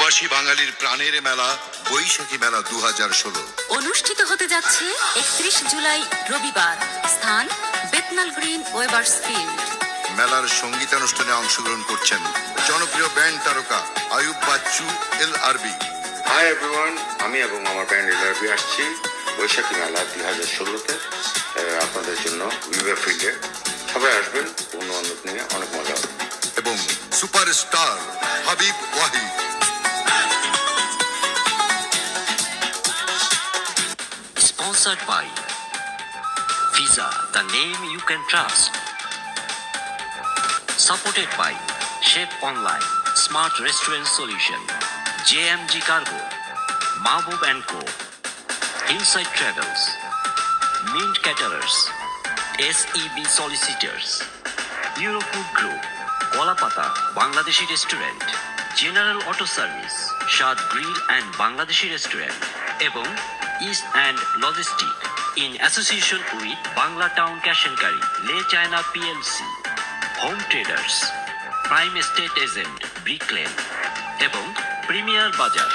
প্রবাসী বাঙালির প্রাণের মেলা বৈশাখী মেলা 2016 অনুষ্ঠিত হতে যাচ্ছে 31 জুলাই রবিবার। স্থান বেতনাল গ্রিন ওয়েবার্স ফিল্ড। মেলার সঙ্গীতানুষ্ঠানে অংশগ্রহণ করছেন জনপ্রিয় ব্যান্ড তারকা Ayub Bachchu LRB। Hi everyone, আমি এবং আমার ব্যান্ড LRB আসছি বৈশাখী মেলা 2016-তে আপনাদের জন্য উইভার ফিল্ডে। সবাই আসবেন, বন্ধু বান্ধব নিয়ে অনেক মজা হবে। এবং superstar Habib Wahid. Sponsored by Visa, the name you can trust. Supported by Chef Online, Smart Restaurant Solution, JMG Cargo, Mahbub & Co, Hillside Travels, Mint Caterers, SEB Solicitors, Eurofood Group, Kolapata, Bangladeshi Restaurant, General Auto Service, Shad Grill and Bangladeshi Restaurant, এবং East and Logistic in association with Bangla Town Cash and Carry, Le China PLC, Home Traders, Prime Estate Agent, Brick Lane এবং Premier Bazaar।